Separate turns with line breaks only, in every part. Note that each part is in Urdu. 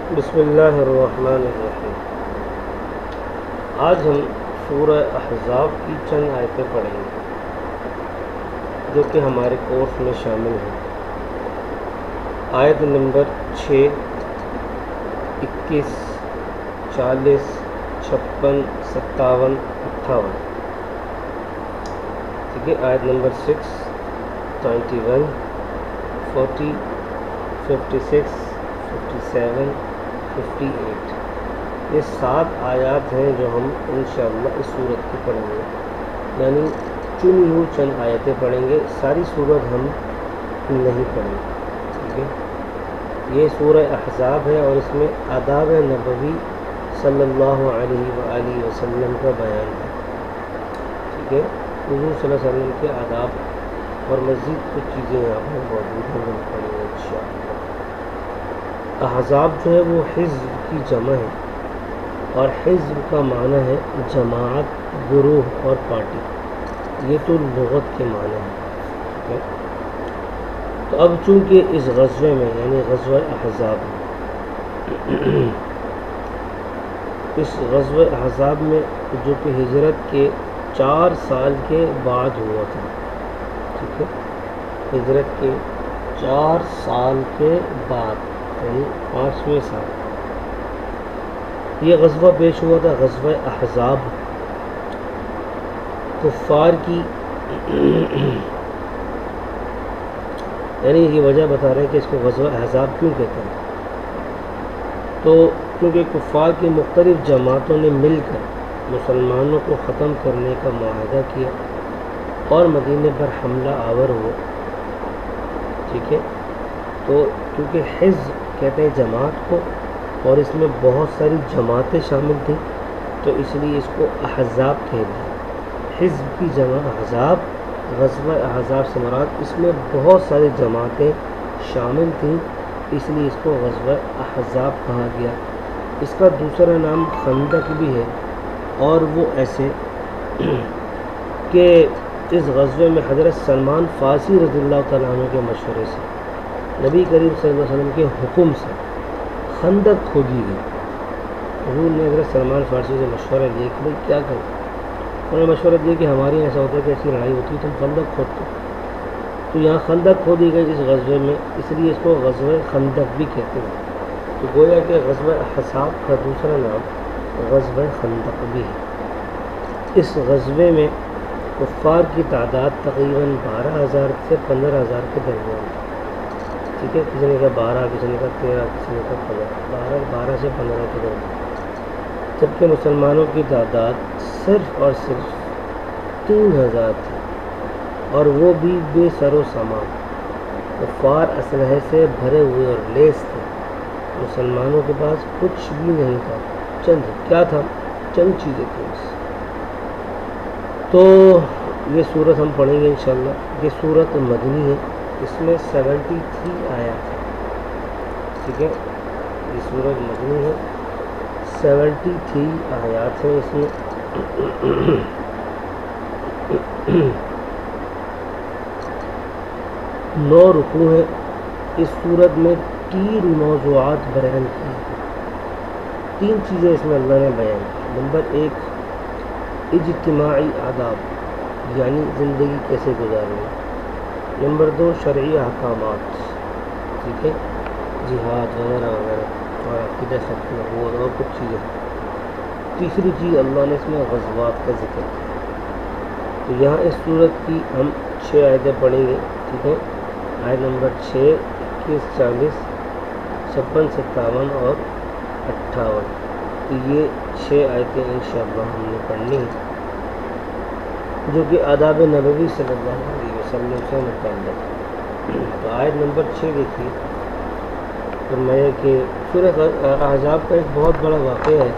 بسم اللہ الرحمن الرحیم۔ آج ہم سورہ احزاب کی چند آیتیں پڑھیں گے جو کہ ہمارے کورس میں شامل ہیں۔ آیت نمبر 6، 21، 40، 56، 57، 58۔ ٹھیک ہے، آیت نمبر 6، 21، 40، 56، 57، 58۔ یہ 7 آیات ہیں جو ہم انشاءاللہ اس سورت کی پڑھیں گے، یعنی چنی ہوئی چند آیتیں پڑھیں گے، ساری سورت ہم نہیں پڑھیں گے۔ ٹھیک ہے، یہ سورہ احزاب ہے اور اس میں آداب نبوی صلی اللہ علیہ وآلہ وسلم کا بیان ہے۔ ٹھیک ہے، حضور صلی اللہ علیہ وسلم کے آداب اور مزید کچھ چیزیں یہاں پر موجود ہیں جو ہم پڑھیں گے انشاءاللہ۔ احزاب جو ہے وہ حزب کی جمع ہے، اور حزب کا معنی ہے جماعت، گروہ اور پارٹی، یہ تو لغت کے معنی ہیں۔ ٹھیک ہے، تو اب چونکہ اس غزوے میں یعنی غزوہ احزاب اس غزوہ احزاب میں جو کہ ہجرت کے 4 سال کے بعد ہوا تھا۔ ٹھیک ہے، ہجرت کے 4 سال کے بعد یعنی 5ویں سال یہ غزوہ پیش ہوا تھا، غزوہ احزاب۔ کفار کی یعنی یہ وجہ بتا رہے ہیں کہ اس کو غزوہ احزاب کیوں کہتے ہیں، تو کیونکہ کفار کی مختلف جماعتوں نے مل کر مسلمانوں کو ختم کرنے کا معاہدہ کیا اور مدینے پر حملہ آور ہوئے۔ ٹھیک ہے، تو کیونکہ حزب کہتے ہیں جماعت کو، اور اس میں بہت ساری جماعتیں شامل تھیں، تو اس لیے اس کو احزاب کہہ دیا۔ حزب کی جمع احزاب، غزوہ احزاب سے مراد اس میں بہت ساری جماعتیں شامل تھیں، اس لیے اس کو غزوہ احزاب کہا گیا۔ اس کا دوسرا نام خندق بھی ہے، اور وہ ایسے کہ اس غزوے میں حضرت سلمان فارسی رضی اللہ تعالیٰ عنہ کے مشورے سے، نبی کریم صلی اللہ علیہ وسلم کے حکم سے خندق کھودی گئی۔ حضور نے حضرت سلمان فارسی سے مشورہ لیا کہ بھائی کیا کریں، انہوں نے مشورہ دیا کہ ہمارے یہاں ایسا ہوتا ہے کہ ایسی لڑائی ہوتی ہے تو ہم خندق کھودتے ہیں، تو یہاں خندق کھودی گئی اس غزوے میں، اس لیے اس کو غزوہ خندق بھی کہتے ہیں۔ تو گویا کہ غزوہ احزاب کا دوسرا نام غزوہ خندق بھی ہے۔ اس غزوے میں کفار کی تعداد تقریباً 12,000 سے 15,000 کے درمیان تھی۔ ٹھیک ہے، کسی نے کہا 12، کسی نے کہا 13، کسی نے کہا 15، 12 سے 15 کے درمیان، جبکہ مسلمانوں کی تعداد صرف اور صرف 3,000 تھی، اور وہ بھی بے سر و سامان۔ کفار اسلحے سے بھرے ہوئے اور لیس تھے، مسلمانوں کے پاس کچھ بھی نہیں تھا، کیا تھا، چند چیزیں تھیں بس۔ تو یہ سورت ہم پڑھیں گے انشاءاللہ۔ یہ سورت مدنی ہے، اس میں 73 آیات ہیں۔ ٹھیک ہے، یہ سورت مدنی ہے، 73 آیات ہیں اس میں۔ 9 رکوع ہیں۔ اس سورت میں 3 موضوعات بیان کی ہیں، 3 چیزیں اس میں اللہ نے بیان کی۔ نمبر 1 اجتماعی آداب، یعنی زندگی کیسے گزارنی۔ نمبر 2 شرعی احکامات، ٹھیک ہے، جہاد وغیرہ وغیرہ، اور عقیدہ ختم نبوت اور کچھ چیزیں۔ تیسری چیز اللہ نے اس میں غزوات کا ذکر کیا۔ تو یہاں اس سورت کی ہم 6 آیتیں پڑھیں گے۔ ٹھیک ہے، آیت نمبر 6، 21، 40، 56، 57 اور 58۔ تو یہ 6 آیتیں انشاءاللہ ہم نے پڑھنی ہیں جو کہ آداب نبوی صلی اللہ علیہ وسلم سے متعلق ہے۔ تو آیت نمبر 6 دیکھیے، فرمایا کہ سورہ احزاب کا ایک بہت بڑا واقعہ ہے،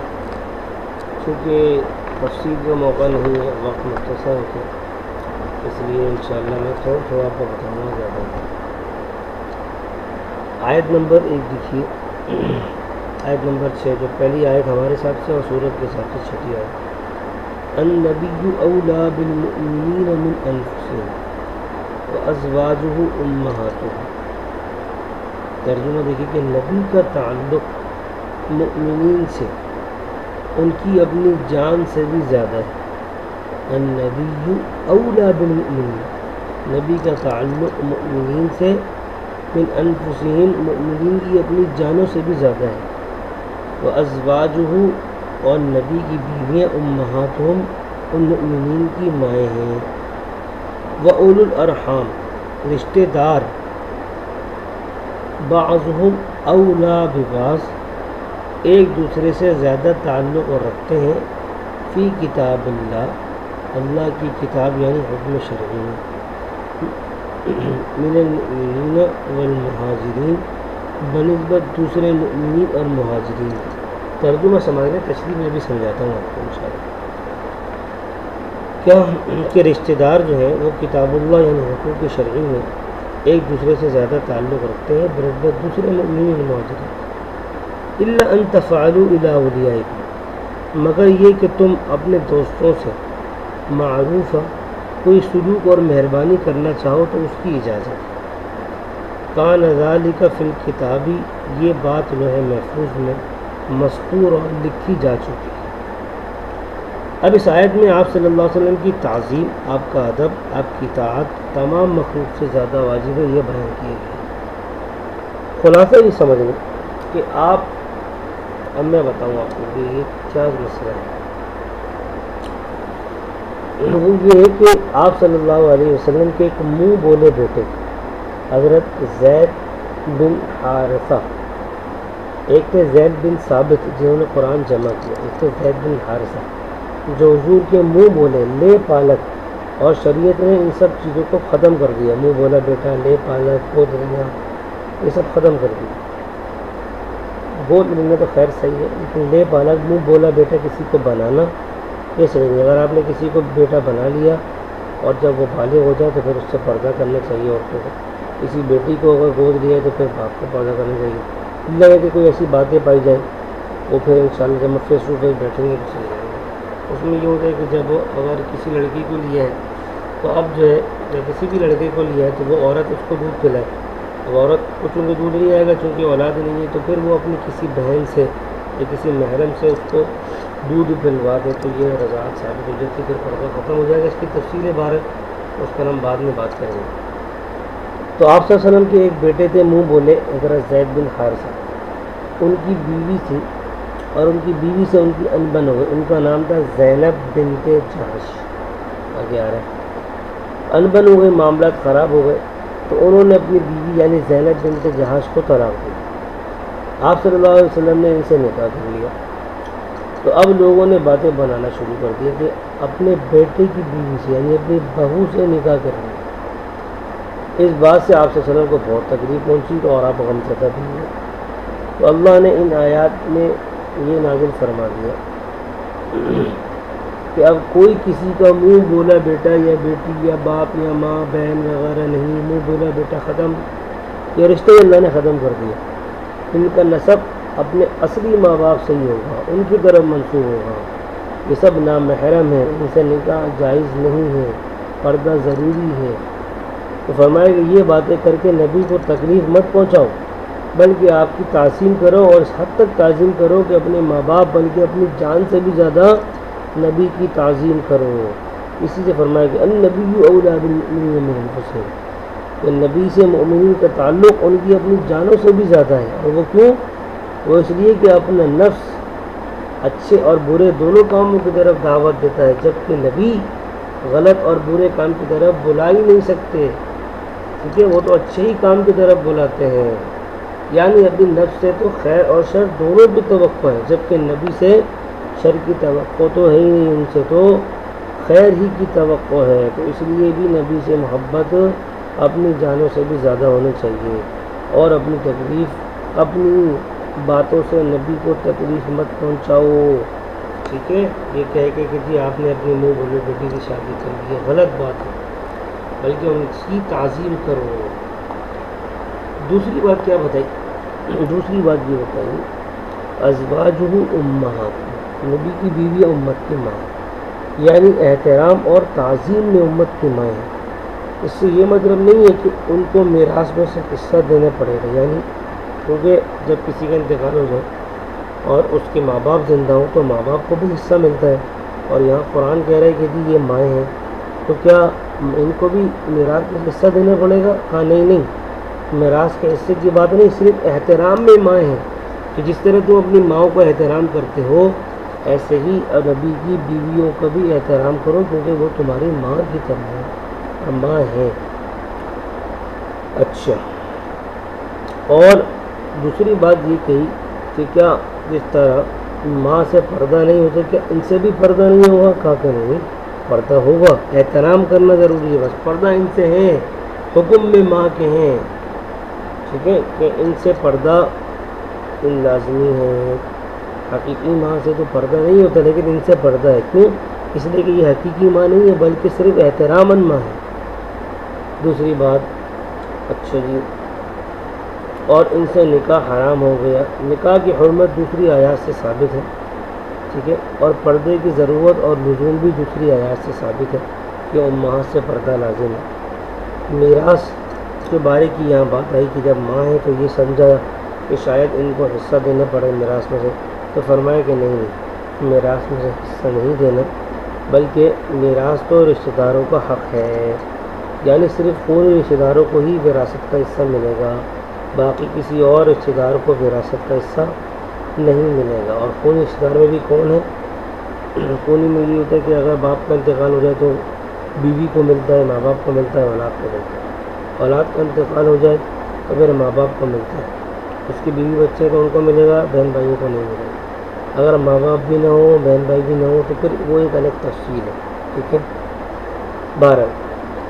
چونکہ تفصیل کا موقع نہیں ہے، وقت مختصر ہے، اس لیے انشاءاللہ میں تھوڑا آپ کو بتاؤں گا زیادہ ہے۔ آیت نمبر 1 دیکھیے، آیت نمبر 6 جو پہلی آیت ہمارے حساب سے اور سورت کے حساب سے 6ٹھی آیت۔ النبی اولیٰ بالمؤمنین من انفسہم وازواجہ امہاتہم۔ ترجمہ دیکھیے کہ نبی کا تعلق مؤمنین سے ان کی اپنی جان سے بھی زیادہ ہے. النبی اولا بالمؤمنین، نبی کا تعلق مؤمنین سے من انفسہم، مؤمنین کی اپنی جانوں سے بھی زیادہ ہے. وازواجہ، اور نبی کی بیویاں امہاتہم، ان مؤمنین کی مائیں ہیں. واولی الارحام، رشتہ دار، بعضہم اولا ببعض، ایک دوسرے سے زیادہ تعلق رکھتے ہیں. فی کتاب اللہ، اللہ کی کتاب یعنی حکم شرعی میں. من المؤمنین والمہاجرین، بنسبت دوسرے مؤمنین اور مہاجرین. ترجمہ سمجھنے تشریح میں بھی سمجھاتا ہوں آپ کو انشاءاللہ. کیا کہ رشتہ دار جو ہیں وہ کتاب اللہ یعنی حقوق شرعی میں ایک دوسرے سے زیادہ تعلق رکھتے ہیں بنسبت دوسرے مؤمنین اور مہاجرین. الا ان تفعلوا الی اولیائکم، مگر یہ کہ تم اپنے دوستوں سے معروف کوئی سلوک اور مہربانی کرنا چاہو تو اس کی اجازت. کان ذالک فی الکتاب، یہ بات لوح محفوظ میں مسطور اور لکھی جا چکی ہے. اب اس آیت میں آپ صلی اللہ علیہ وسلم کی تعظیم، آپ کا ادب، آپ کی اطاعت تمام مخلوق سے زیادہ واجب ہے، یہ بیان کیے گئے. خلاصہ یہ سمجھ لیں کہ آپ، اب میں بتاؤں آپ کو کہ یہ کیا مسئلہ ہے. وہ یہ ہے کہ آپ صلی اللہ علیہ وسلم کے ایک منہ بولے بیٹے حضرت زید بن حارثہ، ایک تھے زید بن ثابت جنہوں نے قرآن جمع کیا، ایک تھے زید بن حارثہ جو حضور کے منہ بولے لے پالک، اور شریعت نے ان سب چیزوں کو ختم کر دیا. منہ بولا بیٹا، لے پالک، گود لینا، یہ سب ختم کر دیا. گود لینا تو خیر صحیح ہے، لیکن لے پالک، منہ بولا بیٹا کسی کو بنانا یہ صحیح نہیں. اگر آپ نے کسی کو بیٹا بنا لیا اور جب وہ بالغ ہو جائے تو پھر اس سے پردہ کرنا چاہیے عورتوں کو. کسی بیٹی کو اگر گود لیا تو پھر باپ کو پردہ کرنا چاہیے. اللہ ہے کہ کوئی ایسی باتیں پائی جائیں وہ پھر انشاءاللہ جب ہم فیس ٹو فیس بیٹھیں گے تو صحیح رہے گا. اس میں یہ ہوتا ہے کہ جب اگر کسی لڑکی کو لیا ہے تو اب جو ہے جب کسی بھی لڑکے کو لیا ہے تو وہ عورت اس کو دودھ پلائے. اب عورت کو چونکہ دودھ نہیں آئے گا، چونکہ اولاد نہیں ہے، تو پھر وہ اپنی کسی بہن سے یا کسی محرم سے اس کو دودھ پلوا دے تو یہ رضاعت ثابت ہو جاتی، پھر پردہ ختم ہو جائے گا. اس کی تفصیل بار اس پر ہم بعد میں بات کریں گے. تو آپ صلی اللہ علیہ وسلم کے ایک بیٹے تھے منہ بولے حضرت زید بن حارثہ. ان کی بیوی تھی اور ان کی بیوی سے ان کی انبن ہو گئی. ان کا نام تھا زینب بنت جہش. آگے آ رہا ہے، انبن ہو گئی، معاملات خراب ہو گئے تو انہوں نے اپنی بیوی یعنی زینب بنت جہش کو طلاق دی. آپ صلی اللہ علیہ وسلم نے ان سے نکاح کر لیا. تو اب لوگوں نے باتیں بنانا شروع کر دی کہ اپنے بیٹے کی بیوی سے یعنی اپنی بہو سے نکاح کر لیا. اس بات سے آپ صلی اللہ علیہ وسلم کو بہت تکلیف پہنچی تو اور آپ غمزدہ بھی ہوئے. تو اللہ نے ان آیات میں یہ نازل فرما دیا کہ اب کوئی کسی کا منہ بولا بیٹا یا بیٹی یا باپ یا ماں بہن وغیرہ نہیں. منہ بولا بیٹا ختم، یہ رشتے اللہ نے ختم کر دیا. ان کا نسب اپنے اصلی ماں باپ سے ہی ہوگا، ان کی طرف منسوب ہوگا. یہ سب نامحرم ہیں، ان سے نکاح جائز نہیں ہے، پردہ ضروری ہے. تو فرمایا کہ یہ باتیں کر کے نبی کو تکلیف مت پہنچاؤ، بلکہ آپ کی تعظیم کرو، اور اس حد تک تعظیم کرو کہ اپنے ماں باپ بلکہ اپنی جان سے بھی زیادہ نبی کی تعظیم کرو. اسی سے فرمایا کہ النبی اولی بالمؤمنین من انفسہم، کہ نبی سے مؤمنین کا تعلق ان کی اپنی جانوں سے بھی زیادہ ہے. اور وہ کیوں؟ وہ اس لیے کہ اپنا نفس اچھے اور برے دونوں کاموں کی طرف دعوت دیتا ہے، جبکہ نبی غلط اور برے کام کی طرف بلا ہی نہیں سکتے، کیونکہ وہ تو اچھے ہی کام کی طرف بلاتے ہیں. یعنی اپنی نفس سے تو خیر اور شر دونوں کی توقع ہے، جبکہ نبی سے شر کی توقع تو ہے ہی نہیں، ان سے تو خیر ہی کی توقع ہے. تو اس لیے بھی نبی سے محبت اپنی جانوں سے بھی زیادہ ہونی چاہیے. اور اپنی تکلیف، اپنی باتوں سے نبی کو تکلیف مت پہنچاؤ. ٹھیک ہے، یہ کہہ کے کہ جی آپ نے اپنی منہ بولے بیٹی کی شادی کر لی ہے، غلط بات ہے، بلکہ ان کی تعظیم کرو. دوسری بات کیا بتائی؟ دوسری بات یہ بتائی ازواجہ امہات، نبی کی بیوی امت کی ماں، یعنی احترام اور تعظیم میں امت کی ماں ہے. اس سے یہ مطلب نہیں ہے کہ ان کو میراث میں سے حصہ دینا پڑے گا، یعنی کیونکہ جب کسی کا انتقال ہو جائے اور اس کے ماں باپ زندہ ہوں تو ماں باپ کو بھی حصہ ملتا ہے. اور یہاں قرآن کہہ رہا ہے کہ جی یہ مائیں ہیں تو کیا ان کو بھی میراث میں حصہ دینا پڑے گا؟ کہا نہیں، میراث کے حصے کی بات نہیں، صرف احترام میں مائیں ہیں کہ جس طرح تم اپنی ماؤں کو احترام کرتے ہو ایسے ہی نبی کی بیویوں کا بھی احترام کرو کیونکہ وہ تمہاری ماں کی طرح ماں ہیں. اچھا، اور دوسری بات یہ کہی کہ کیا جس طرح ماں سے پردہ نہیں ہوتا کیا ان سے بھی پردہ نہیں ہوگا؟ کہا کہ نہیں، پردہ ہوگا، احترام کرنا ضروری ہے، بس پردہ ان سے ہے، حکم میں ماں کے ہیں، ٹھیک ہے، کہ ان سے پردہ لازمی ہے. حقیقی ماں سے تو پردہ نہیں ہوتا لیکن ان سے پردہ ہے. کیوں؟ اس لیے کہ یہ حقیقی ماں نہیں ہے بلکہ صرف احتراماً ماں ہے. دوسری بات، اچھا جی، اور ان سے نکاح حرام ہو گیا. نکاح کی حرمت دوسری آیات سے ثابت ہے، ٹھیک ہے، اور پردے کی ضرورت اور لزوم بھی دوسری آیات سے ثابت ہے کہ امہات سے پردہ لازم ہے. میراث کے بارے کی یہاں بات آئی کہ جب ماں ہے تو یہ سمجھا کہ شاید ان کو حصہ دینا پڑے میراث میں سے، تو فرمایا کہ نہیں، میراث میں سے حصہ نہیں دینا بلکہ میراث تو رشتہ داروں کا حق ہے، یعنی صرف پورے رشتہ داروں کو ہی وراثت کا حصہ ملے گا، باقی کسی اور رشتہ دار کو وراثت کا حصہ نہیں ملے گا. اور خونی رشتہ دار میں بھی کون ہے؟ خونی میں یہ ہوتا ہے کہ اگر باپ کا انتقال ہو جائے تو بیوی کو ملتا ہے، ماں باپ کو ملتا ہے، اولاد کو ملتا ہے. اولاد کا انتقال ہو جائے تو پھر ماں باپ کو ملتا ہے، اس کی بیوی بچے تو ان کو ملے گا، بہن بھائیوں کو نہیں ملے گا. اگر ماں باپ بھی نہ ہو، بہن بھائی بھی نہ ہو تو پھر وہ ایک الگ تفصیل ہے، ٹھیک ہے. 12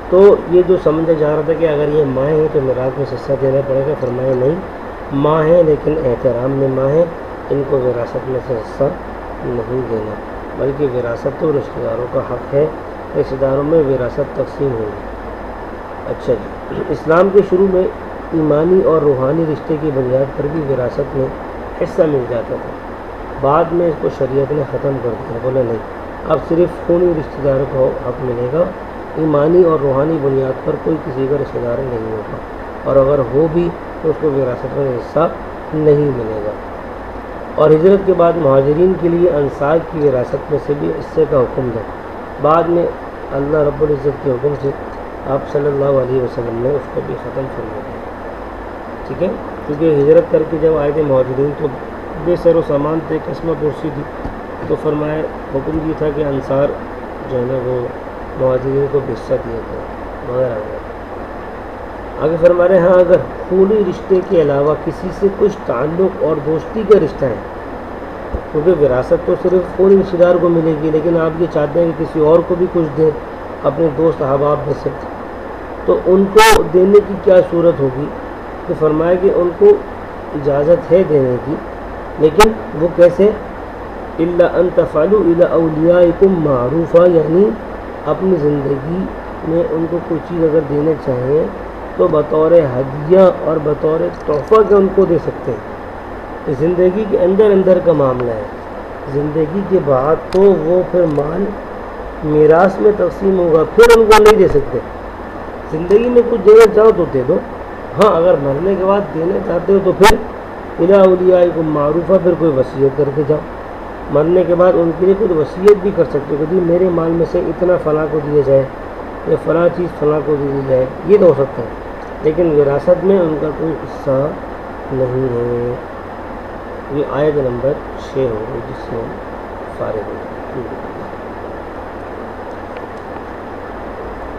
تو یہ جو سمجھا جا رہا تھا کہ اگر یہ ماں ہیں تو میراث میں حصہ دینا پڑے گا، فرمایا نہیں، ماں ہیں لیکن احترام میں ماں ہیں، ان کو وراثت میں سے حصہ نہیں دینا بلکہ وراثت تو رشتہ داروں کا حق ہے، رشتہ داروں میں وراثت تقسیم ہوگی. اچھا جی، اسلام کے شروع میں ایمانی اور روحانی رشتے کی بنیاد پر بھی وراثت میں حصہ مل جاتا تھا، بعد میں اس کو شریعت نے ختم کر دیا، بولا نہیں، اب صرف خونی رشتہ داروں کو حق ملے گا، ایمانی اور روحانی بنیاد پر کوئی کسی کا رشتہ دار نہیں ہوگا، اور اگر ہو بھی تو اس کو وراثت میں حصہ نہیں ملے گا. اور ہجرت کے بعد مہاجرین کے لیے انصار کی وراثت میں سے بھی حصے کا حکم تھا، بعد میں اللہ رب العزت کے حکم سے آپ صلی اللہ علیہ وسلم نے اس کو بھی ختم فرما دیا، ٹھیک ہے، کیونکہ ہجرت کر کے جب آئے تھے مہاجرین تو بے سر و سامان تھے، قسمہ پرسی تھی، تو فرمایا حکم یہ تھا کہ انصار جو ہے نا وہ مہاجرین کو حصہ دیا تھا وغیرہ وغیرہ. آگے فرما رہے ہیں ہاں اگر خونی رشتے کے علاوہ کسی سے کچھ تعلق اور دوستی کا رشتہ ہے، کیونکہ وراثت تو صرف خونی رشتہ دار کو ملے گی لیکن آپ یہ چاہتے ہیں کہ کسی اور کو بھی کچھ دیں اپنے دوست احباب میں سے، تو ان کو دینے کی کیا صورت ہوگی؟ تو فرمایا کہ ان کو اجازت ہے دینے کی، لیکن وہ کیسے؟ الا ان تفعلوا الى اولیائکم معروفہ، یعنی اپنی زندگی میں ان کو کوئی چیز اگر دینے چاہیں تو بطور ہدیہ اور بطور تحفہ کے ان کو دے سکتے ہیں. زندگی کے اندر کا معاملہ ہے، زندگی کے بعد تو وہ پھر مال میراث میں تقسیم ہوگا، پھر ان کو نہیں دے سکتے. زندگی میں کچھ دینا چاہو تو دے دو، ہاں اگر مرنے کے بعد دینا چاہتے ہو تو پھر الی اولیائکم معروفہ، پھر کوئی وصیت کر کے جاؤ، مرنے کے بعد ان کے لیے کوئی وصیت بھی کر سکتے ہو کہ میرے مال میں سے اتنا فلاں کو دیا جائے یا فلاں چیز فلاں کو دی جائے، یہ تو ہو سکتا ہے، لیکن وراثت میں ان کا کوئی حصہ نہیں ہے. یہ آیت نمبر 6 ہو گئی جس سے ہم فارغ ہو گئے.